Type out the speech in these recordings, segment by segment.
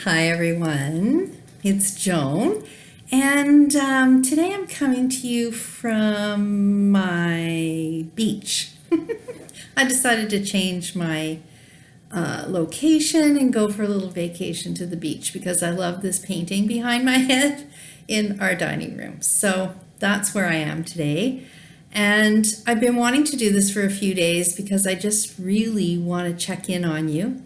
Hi everyone, it's Joan, and today I'm coming to you from my beach. I decided to change my location and go for a little vacation to the beach because I love this painting behind my head in our dining room. So that's where I am today. And I've been wanting to do this for a few days because I just really want to check in on you,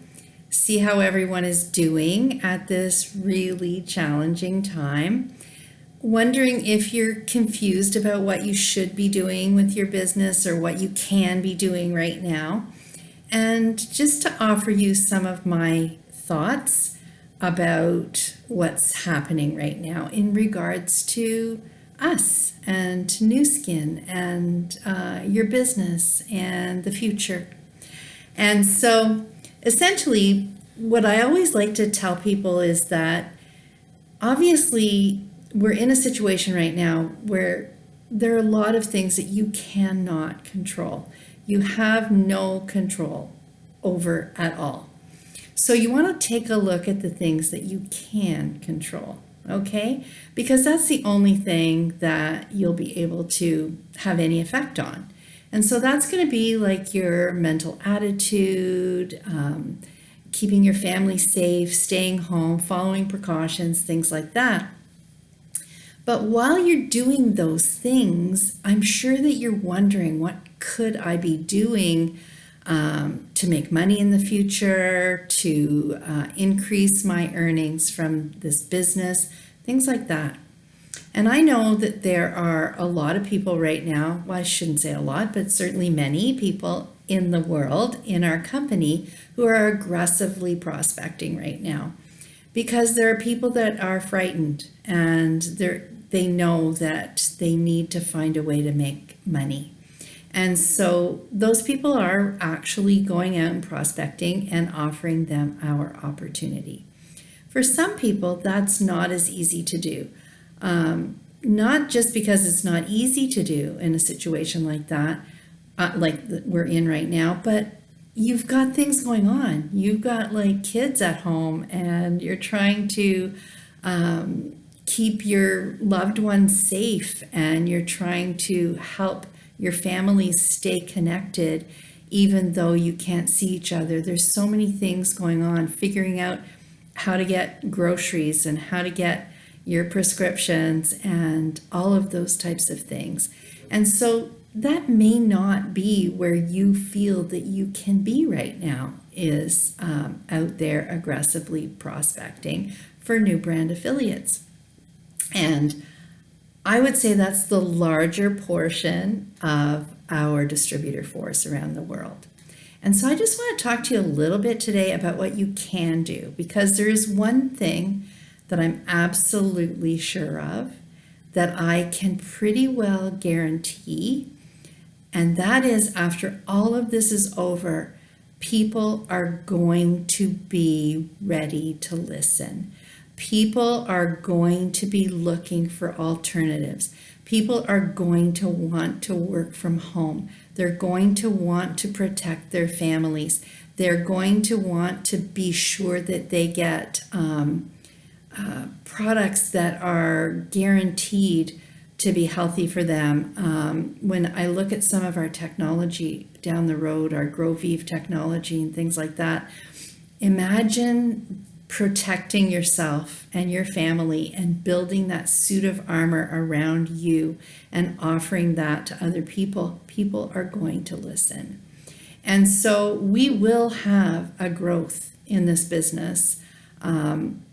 see how everyone is doing at this really challenging time. Wondering if you're confused about what you should be doing with your business or what you can be doing right now. And just to offer you some of my thoughts about what's happening right now in regards to us and to Nu Skin and your business and the future. And so essentially, what I always like to tell people is that obviously we're in a situation right now where there are a lot of things that you cannot control. You have no control over at all. So you want to take a look at the things that you can control, okay? Because that's the only thing that you'll be able to have any effect on. And so that's going to be like your mental attitude, keeping your family safe, staying home, following precautions, things like that. But while you're doing those things, I'm sure that you're wondering, what could I be doing to make money in the future, to increase my earnings from this business, things like that. And I know that there are a lot of people right now, well, I shouldn't say a lot, but certainly many people in the world, in our company, who are aggressively prospecting right now. Because there are people that are frightened and they know that they need to find a way to make money. And so those people are actually going out and prospecting and offering them our opportunity. For some people, that's not as easy to do. Not just because it's not easy to do in a situation like that, like we're in right now, but you've got things going on. You've got like kids at home and you're trying to keep your loved ones safe and you're trying to help your family stay connected even though you can't see each other. There's so many things going on, figuring out how to get groceries and how to get your prescriptions and all of those types of things. And so that may not be where you feel that you can be right now, is out there aggressively prospecting for new brand affiliates. And I would say that's the larger portion of our distributor force around the world. And so I just want to talk to you a little bit today about what you can do, because there is one thing that I'm absolutely sure of that I can pretty well guarantee, and that is after all of this is over, people are going to be ready to listen. People are going to be looking for alternatives. People are going to want to work from home. They're going to want to protect their families. They're going to want to be sure that they get products that are guaranteed to be healthy for them. When I look at some of our technology down the road, our GrowVive technology and things like that, imagine protecting yourself and your family and building that suit of armor around you and offering that to other people. People are going to listen. And so we will have a growth in this business.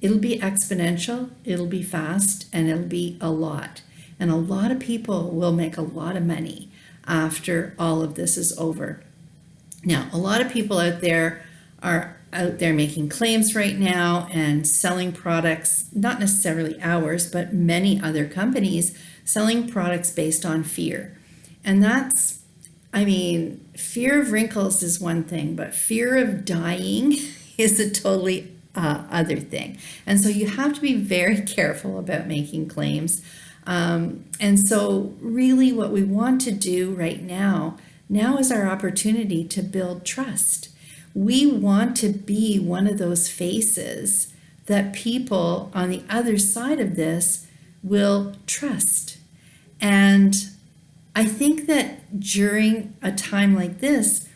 It'll be exponential, it'll be fast, and it'll be a lot. And a lot of people will make a lot of money after all of this is over. Now, a lot of people out there are out there making claims right now and selling products, not necessarily ours, but many other companies selling products based on fear. And that's, I mean, fear of wrinkles is one thing, but fear of dying is a totally other thing. And so you have to be very careful about making claims. And so really what we want to do right now is our opportunity to build trust. We want to be one of those faces that people on the other side of this will trust. And I think that during a time like this,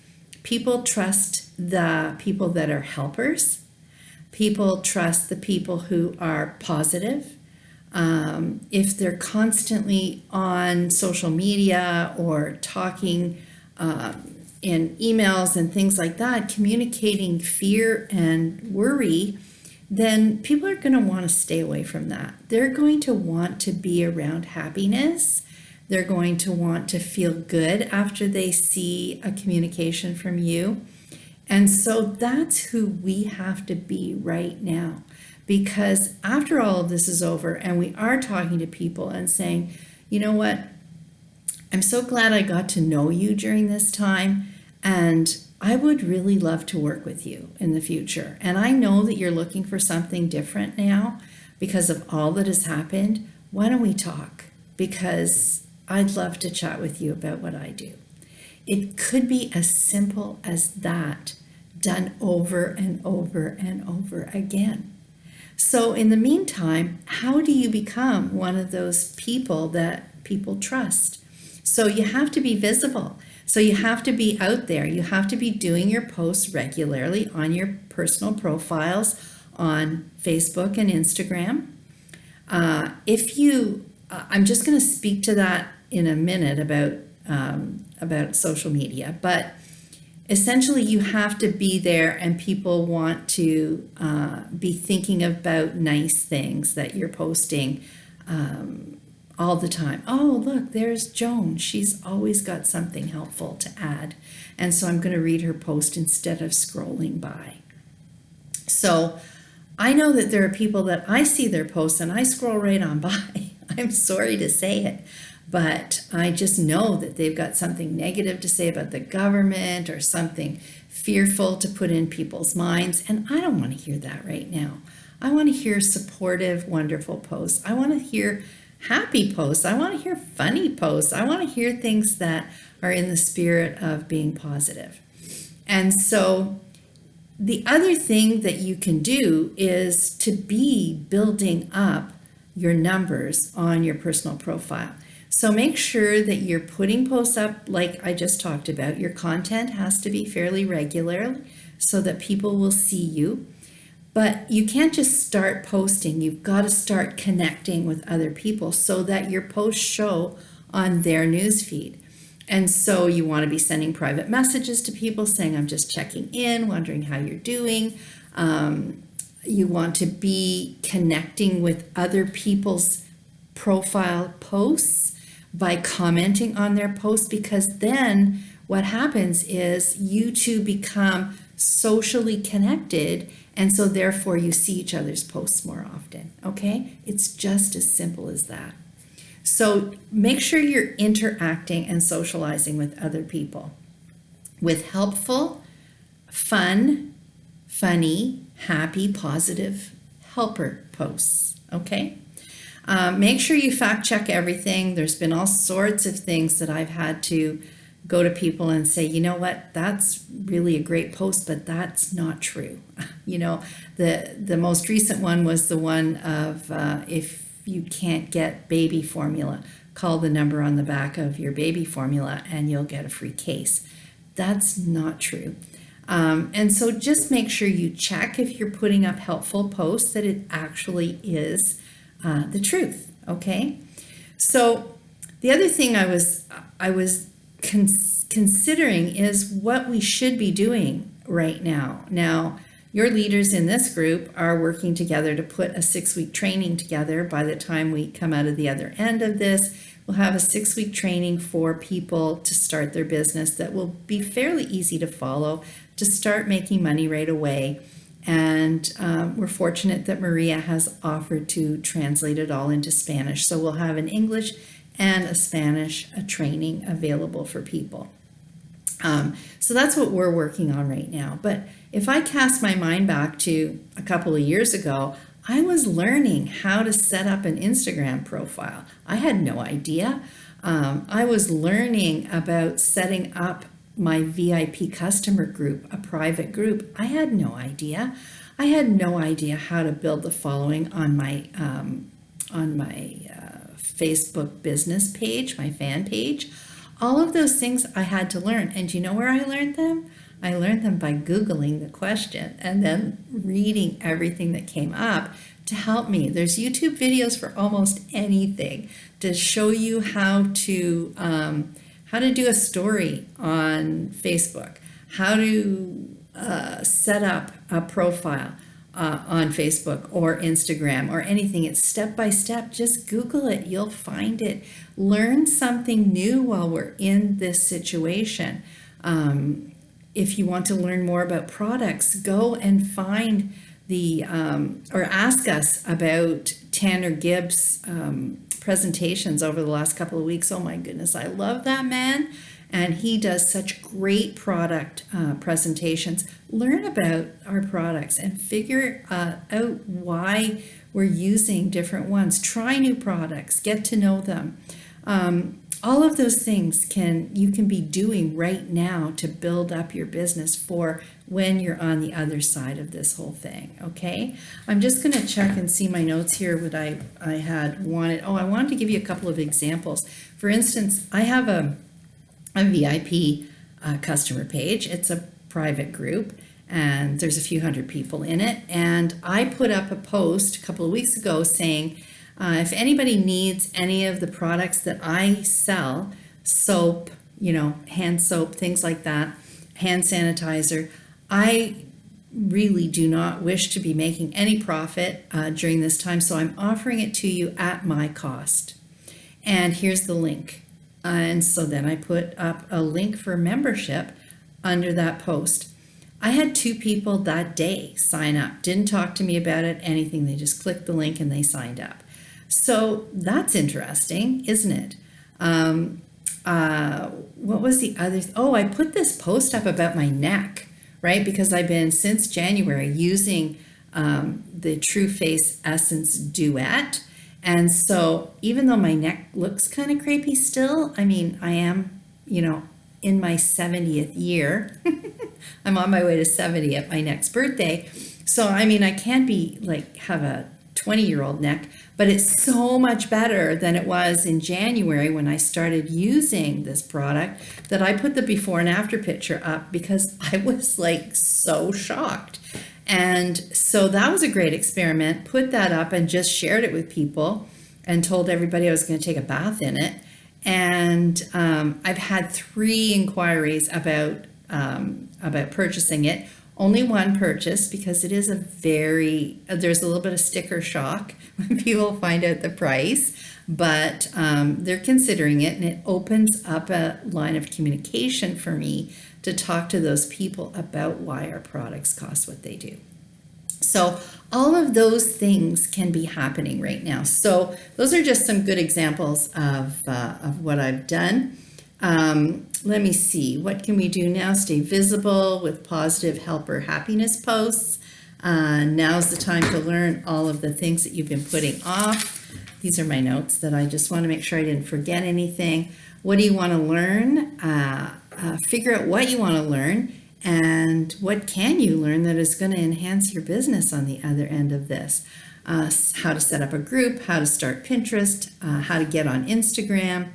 people trust the people that are helpers. People trust the people who are positive. If they're constantly on social media or talking in emails and things like that, communicating fear and worry, then people are going to want to stay away from that. They're going to want to be around happiness. They're going to want to feel good after they see a communication from you. And so that's who we have to be right now. Because after all of this is over and we are talking to people and saying, you know what, I'm so glad I got to know you during this time, and I would really love to work with you in the future. And I know that you're looking for something different now because of all that has happened. Why don't we talk? Because I'd love to chat with you about what I do. It could be as simple as that, done over and over and over again. So in the meantime, how do you become one of those people that people trust? So you have to be visible. So you have to be out there. You have to be doing your posts regularly on your personal profiles on Facebook and Instagram. I'm just going to speak to that in a minute about social media, but essentially you have to be there, and people want to be thinking about nice things that you're posting all the time. Oh, look, there's Joan. She's always got something helpful to add. And so I'm going to read her post instead of scrolling by. So I know that there are people that I see their posts and I scroll right on by. I'm sorry to say it, but I just know that they've got something negative to say about the government or something fearful to put in people's minds. And I don't want to hear that right now. I want to hear supportive, wonderful posts. I want to hear happy posts. I want to hear funny posts. I want to hear things that are in the spirit of being positive. And so the other thing that you can do is to be building up your numbers on your personal profile. So make sure that you're putting posts up like I just talked about. Your content has to be fairly regular so that people will see you. But you can't just start posting. You've got to start connecting with other people so that your posts show on their newsfeed. And so you want to be sending private messages to people saying, I'm just checking in, wondering how you're doing. You want to be connecting with other people's profile posts by commenting on their posts, because then what happens is you two become socially connected, and so therefore you see each other's posts more often. Okay? It's just as simple as that. So make sure you're interacting and socializing with other people with helpful, fun, funny, happy, positive helper posts. Okay? Make sure you fact check everything. There's been all sorts of things that I've had to go to people and say, you know what, that's really a great post, but that's not true. You know, the most recent one was the one of if you can't get baby formula, call the number on the back of your baby formula and you'll get a free case. That's not true. And so just make sure you check if you're putting up helpful posts that it actually is the truth. Okay. So the other thing I was considering is what we should be doing right now. Now, your leaders in this group are working together to put a 6-week training together. By the time we come out of the other end of this, we'll have a 6-week training for people to start their business that will be fairly easy to follow, to start making money right away. And we're fortunate that Maria has offered to translate it all into Spanish. So we'll have an English and a Spanish training available for people. So that's what we're working on right now. But if I cast my mind back to a couple of years ago, I was learning how to set up an Instagram profile. I had no idea. I was learning about setting up my VIP customer group, a private group. I had no idea. I had no idea how to build the following on my Facebook business page, my fan page. All of those things I had to learn. And do you know where I learned them? I learned them by Googling the question and then reading everything that came up to help me. There's YouTube videos for almost anything to show you how to do a story on Facebook, how to set up a profile on Facebook or Instagram or anything. It's step by step. Just Google it. You'll find it. Learn something new while we're in this situation. If you want to learn more about products, go and find or ask us about Tanner Gibbs' presentations over the last couple of weeks. Oh my goodness, I love that man. And he does such great product presentations. Learn about our products and figure out why we're using different ones. Try new products, get to know them. All of those things you can be doing right now to build up your business for when you're on the other side of this whole thing, okay? I'm just going to check and see my notes here, what I had wanted. Oh, I wanted to give you a couple of examples. For instance, I have a VIP customer page. It's a private group, and there's a few hundred people in it. And I put up a post a couple of weeks ago saying, if anybody needs any of the products that I sell, soap, hand soap, things like that, hand sanitizer, I really do not wish to be making any profit during this time, so I'm offering it to you at my cost. And here's the link. And so then I put up a link for membership under that post. I had 2 people that day sign up, didn't talk to me about it, anything. They just clicked the link and they signed up. So that's interesting, isn't it? What was the other? I put this post up about my neck, right? Because I've been since January using the True Face Essence Duet. And so even though my neck looks kind of crepey still, I mean, I am, in my 70th year. I'm on my way to 70 at my next birthday. So, I mean, I can't be have a 20-year-old neck, but it's so much better than it was in January when I started using this product that I put the before and after picture up because I was so shocked. And so that was a great experiment. Put that up and just shared it with people and told everybody I was going to take a bath in it. And I've had 3 inquiries about purchasing it. Only one purchase because it is there's a little bit of sticker shock when people find out the price, but they're considering it, and it opens up a line of communication for me to talk to those people about why our products cost what they do. So all of those things can be happening right now. So those are just some good examples of what I've done. Let me see, what can we do now? Stay visible with positive helper happiness posts. Now's the time to learn all of the things that you've been putting off. These are my notes that I just want to make sure I didn't forget anything. What do you want to learn? Figure out what you want to learn and what can you learn that is going to enhance your business on the other end of this. How to set up a group, how to start Pinterest, how to get on Instagram,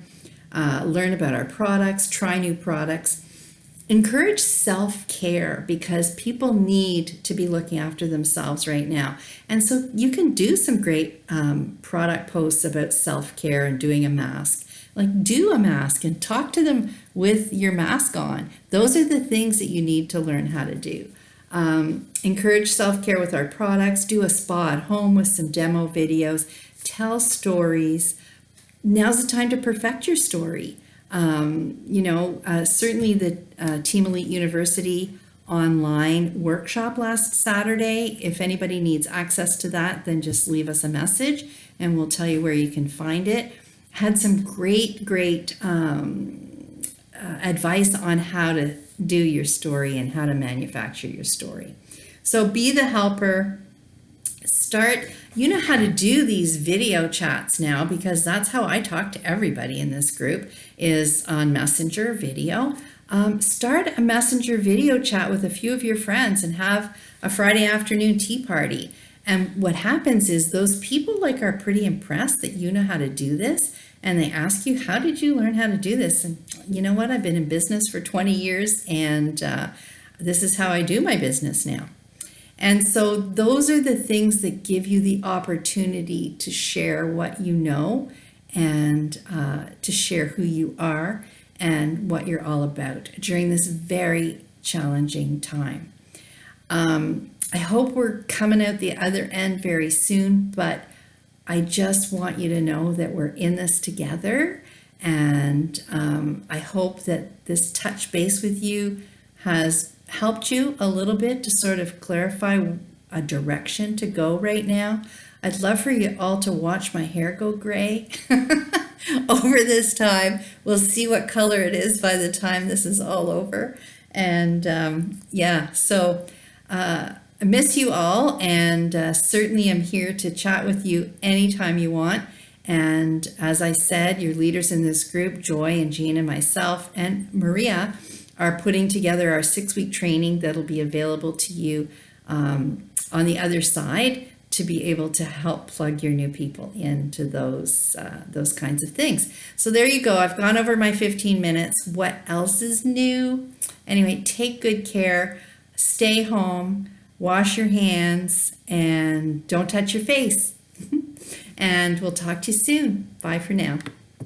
learn about our products, try new products. Encourage self-care because people need to be looking after themselves right now. And so you can do some great product posts about self-care and doing a mask. Do a mask and talk to them with your mask on. Those are the things that you need to learn how to do. Encourage self-care with our products. Do a spa at home with some demo videos. Tell stories. Now's the time to perfect your story. Certainly the Team Elite University online workshop last Saturday. If anybody needs access to that, then just leave us a message and we'll tell you where you can find it. Had some great advice on how to do your story and how to manufacture your story. So be the helper. You know how to do these video chats now because that's how I talk to everybody in this group is on Messenger video. Start a Messenger video chat with a few of your friends and have a Friday afternoon tea party. And what happens is those people like are pretty impressed that you know how to do this. And they ask you, how did you learn how to do this? And you know what? I've been in business for 20 years and this is how I do my business now. And so those are the things that give you the opportunity to share what you know and to share who you are and what you're all about during this very challenging time. I hope we're coming out the other end very soon, but I just want you to know that we're in this together. And I hope that this touch base with you has helped you a little bit to sort of clarify a direction to go right now. I'd love for you all to watch my hair go gray over this time. We'll see what color it is by the time this is all over. And so I miss you all, and certainly I'm here to chat with you anytime you want. And as I said, your leaders in this group, Joy and Jean and myself and Maria, are putting together our 6-week training that'll be available to you on the other side to be able to help plug your new people into those kinds of things. So there you go. I've gone over my 15 minutes. What else is new? Anyway, take good care. Stay home. Wash your hands and don't touch your face. And we'll talk to you soon. Bye for now.